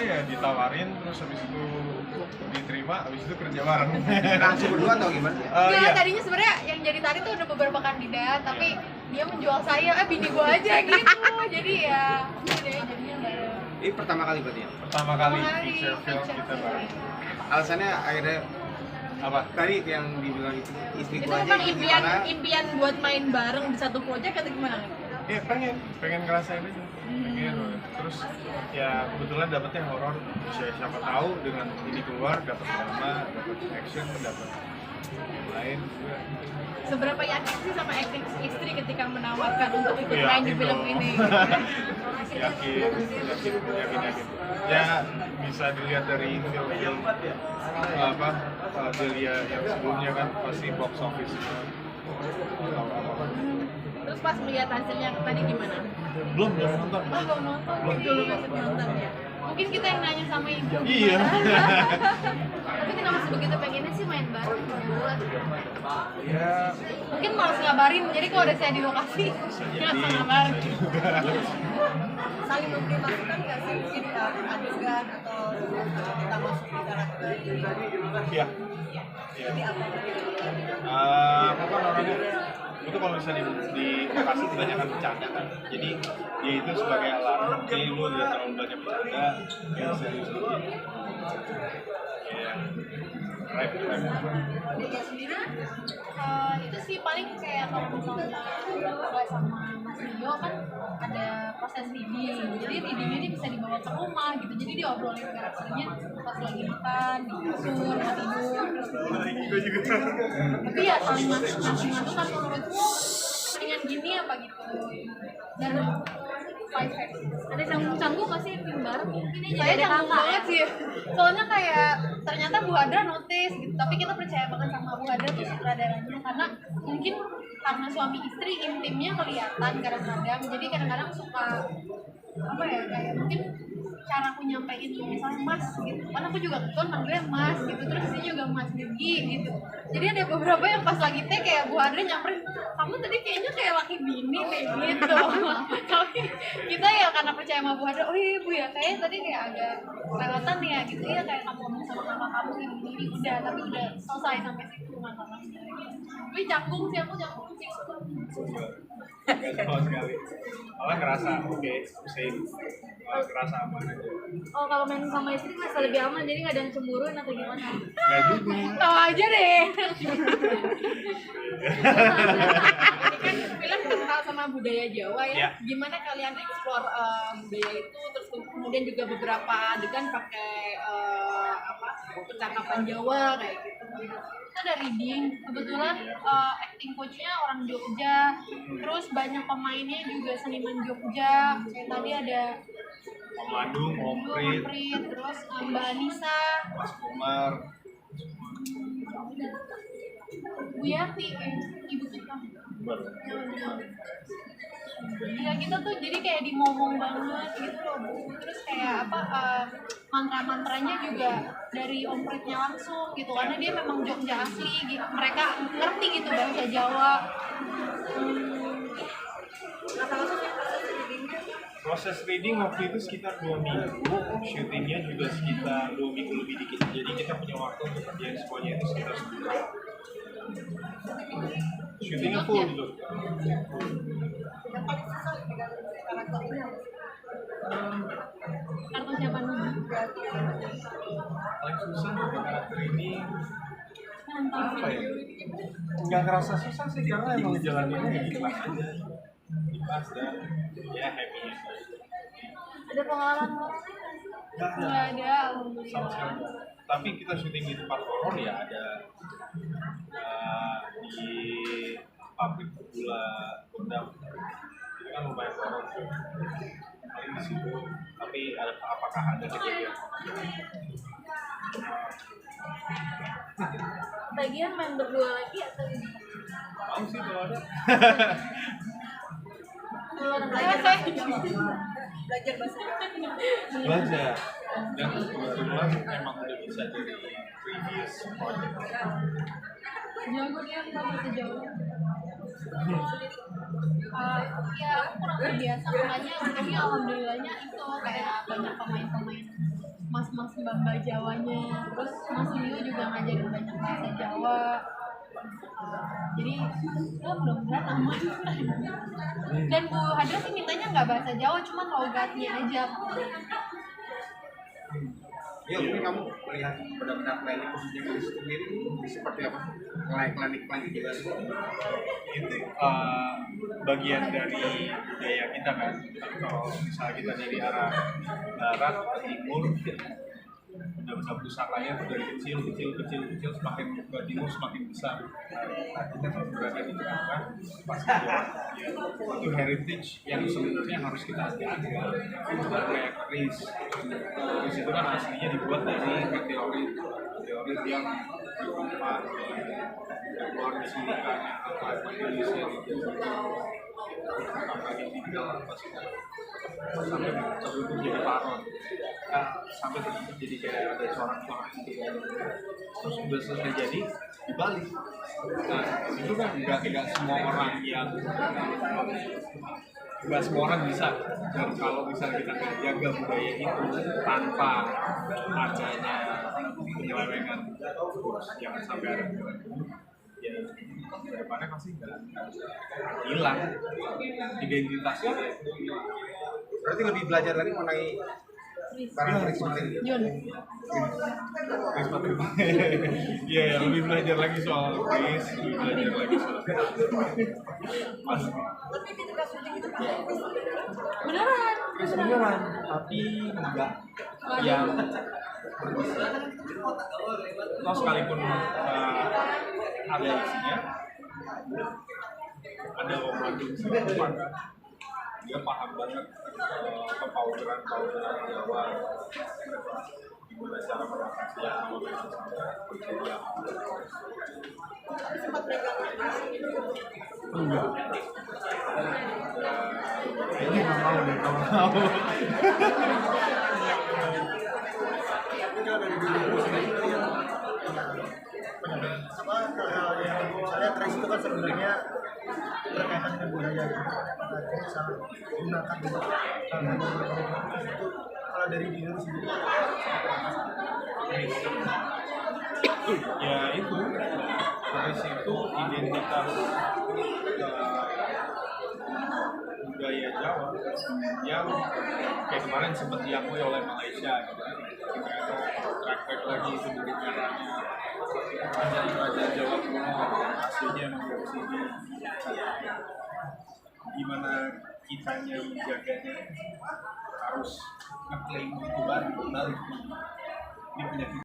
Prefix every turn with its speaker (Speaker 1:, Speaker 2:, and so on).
Speaker 1: ya ditawarin terus habis itu diterima, habis itu kerja bareng.
Speaker 2: Langsung berdua atau gimana?
Speaker 3: Enggak,
Speaker 1: Iya.
Speaker 3: tadinya sebenarnya yang jadi tari tuh ada beberapa kandidat, tapi dia menjual saya, bini gua aja gitu. Jadi ya, udah jadinya enggak ada.
Speaker 2: Ini pertama kali berarti ya?
Speaker 1: Pertama kali
Speaker 3: Pertama kali
Speaker 1: feature film
Speaker 3: feature
Speaker 1: kita
Speaker 3: film.
Speaker 1: bareng.
Speaker 2: Alasannya akhirnya
Speaker 1: Apa?
Speaker 2: tadi yang dibilang itu istriku
Speaker 3: Itu
Speaker 2: aja
Speaker 3: memang
Speaker 2: gitu,
Speaker 3: impian
Speaker 2: karena
Speaker 3: impian buat main bareng di satu proyek atau gimana?
Speaker 1: Iya pengen ngerasain aja. Pengen. Terus ya kebetulan dapetnya horor. Siapa tahu dengan ini keluar dapat drama, dapat action, dapat lain juga.
Speaker 3: Seberapa yakin sih sama acting istri ketika menawarkan untuk ikut
Speaker 1: Yakin
Speaker 3: main di film
Speaker 1: dong.
Speaker 3: ini?
Speaker 1: yakin. Ya bisa dilihat dari film apa Delia yang sebelumnya kan pasti box office.
Speaker 3: Terus pas melihat hasilnya tadi gimana?
Speaker 1: Belum nonton.
Speaker 3: Oh, belum nonton, belum masih nonton ya. Mungkin kita yang nanya sama ibu.
Speaker 1: Iya.
Speaker 3: Tapi kenapa sebegitu pengennya sih main bareng berdua?
Speaker 1: Ya
Speaker 3: Mungkin malas ngabarin, jadi kalau ada saya di lokasi, nggak usah ngabarin.
Speaker 4: Saling memberi masukan nggak sih mungkin adegan atau kita masuk di karakter
Speaker 1: Iya.
Speaker 4: jadi apa?
Speaker 1: Aku kan orangnya itu kalau misalnya di lokasi kebanyakan bercanda kan, jadi dia itu sebagai alarm, jadi lu udah terlalu banyak bercanda, ya serius dikit. Ya, rap.
Speaker 3: Dia sendiri itu sih paling kayak kalau misalnya nggak sama Mas Rio kan ada proses reading, jadi readingnya dia bisa dibawa ke rumah gitu, jadi diobrolin karakternya pas lagi makan, di kasur, mau tidur, terus tapi ya saling masukan menurutku dengan gini apa gitu. Dan ada canggung-canggung nggak sih tim bareng? Saya canggung banget sih, soalnya kayak ternyata Bu Hadra notice gitu, tapi kita percaya banget sama Bu Hadra tuh sutradaranya, karena mungkin karena suami istri intimnya kelihatan kadang-kadang, jadi kadang-kadang suka apa ya, kayak mungkin cara aku nyampein misalnya mas gitu, kan aku juga kan manggilnya mas gitu, terus dia juga mas Gigi gitu, jadi ada beberapa yang pas lagi teh kayak Bu Hadra nyamperin, kamu tadi kayaknya kayak laki bini kayak gitu. Tapi kita ya karena percaya sama Bu Hadra, oh iya Bu ya, kayaknya tadi kayak agak kelewatan ya gitu ya, kayak kamu ngomong sama kakak kamu ini udah, tapi udah selesai sampai situ masalahnya. Tapi canggung sih, aku canggung sih.
Speaker 1: Gak sama sekali. Malah ngerasa oke, safe. Malah ngerasa aman aja.
Speaker 5: Oh, kalau main sama istri merasa lebih aman, jadi nggak ada yang cemburuin atau gimana?
Speaker 1: Gak juga.
Speaker 3: Tahu aja deh. Ini kan film kental sama budaya Jawa ya.
Speaker 1: Ya.
Speaker 3: Gimana kalian eksplor budaya itu, terus kemudian juga beberapa adegan pakai percakapan Jawa kayak gitu. Kita ada reading, kebetulan acting coachnya orang Jogja, terus banyak pemainnya juga seniman Jogja. Kayak tadi ada
Speaker 1: Bandung, Om Prit,
Speaker 3: terus Mbak Anissa,
Speaker 1: Mas Kumar.
Speaker 3: Bu Yati, ibu kita.
Speaker 1: Baru.
Speaker 3: Ya kita tuh jadi kayak dimomong banget gitu loh Bu. Terus kayak mantra-mantranya juga dari Om Pritnya langsung gitu, karena dia memang Jogja asli gitu. Mereka ngerti gitu bahasa Jawa.
Speaker 1: Proses reading waktu itu sekitar 2 minggu, syutingnya juga sekitar 2 minggu lebih dikit. Jadi kita punya waktu untuk kerjain semuanya itu sekitar sebulan. Syutingnya full gitu.
Speaker 4: Yang paling susah dengan karakter ini apa?
Speaker 3: Kartu siapa dulu?
Speaker 1: Paling susah untuk karakter ini apa ya? Nggak ngerasa susah sih karena emang ngejalaninnya ikhlas aja. Ikhlas dan ya happy.
Speaker 5: Ada pengalaman
Speaker 3: Nggak ada,
Speaker 1: Sama
Speaker 3: alhamdulillah.
Speaker 1: sekali. Tapi kita syuting di tempat horor ya ada di pabrik gula Gondang. Itu kan lumayan horor tuh. Paling di situ. Tapi apakah ada kejadian?
Speaker 5: bagian main berdua lagi atau
Speaker 1: Mau sih kalau ada.
Speaker 5: keluar
Speaker 3: Saya
Speaker 4: Belajar bahasa Jawa.
Speaker 1: Belajar. Dan kebetulan emang udah bisa dari previous project.
Speaker 3: jago dia nggak bahasa Jawa. Ya aku kurang terbiasa, makanya untungnya alhamdulillahnya itu kayak banyak pemain-pemain mbak-mbak Jawanya, terus Mas Lio juga ngajarin banyak bahasa Jawa. Jadi ya mudah-mudahan aman. Dan Bu Hadra sih mintanya nggak bahasa Jawa, cuma logatnya aja.
Speaker 2: Ya, mungkin kamu melihat benar-benar klinik khususnya di situ sendiri seperti apa? Klinik di Bali
Speaker 1: Itu bagian dari budaya kita kan. Kalau misalnya kita dari arah barat ke timur, udah pusakanya tuh dari kecil semakin ke timur semakin besar. Nah, kita kalau berada di tengah pasti ya, itu heritage yang sebenarnya harus kita jaga. Kayak keris itu kan aslinya dibuat dari meteorit yang bermanfaat keluar di silikanya apa magnesium itu apalagi tinggal apa sih sampai terbentuk jadi paron, nah, sampai terbentuk jadi kayak ada corak-corak gitu ya. Terus udah selesai jadi dibalik. Nah itu kan nggak semua orang yang nggak semua orang bisa. Dan kalau misalnya kita nggak jaga budaya itu tanpa adanya penyelewengan, jangan sampai ada ya depannya pasti nggak hilang identitasnya.
Speaker 2: berarti lebih belajar lagi mengenai barang keris seperti ini.
Speaker 3: Jun,
Speaker 1: Iya, lebih belajar lagi soal keris, lebih belajar lagi soal mas
Speaker 4: Tapi ketika syuting itu pakai
Speaker 3: beneran.
Speaker 1: keris beneran, tapi enggak yang atau sekalipun ada isinya, ada operating system, dia paham banget kepowderan Jawa, gimana cara mengatasi yang sama dengan kejadian.
Speaker 4: sempat pegang
Speaker 1: Enggak. Kayaknya nggak mau deh kalau mau.
Speaker 6: Tapi kalau dari diri gue sendiri itu yang apa hal yang misalnya keris itu kan sebenarnya berkaitan dengan budaya gitu. Nah, jadi sangat gunakan untuk hal-hal itu. Kalau dari diri lu sendiri
Speaker 1: Ya itu, keris itu identitas budaya Jawa yang kayak kemarin sempat diakui oleh Malaysia gitu. Track lagi itu dari merahnya raja Jawa kuno aslinya emang dari sini. Gimana kitanya menjaganya harus ngeklaim itu balik ini punya kita.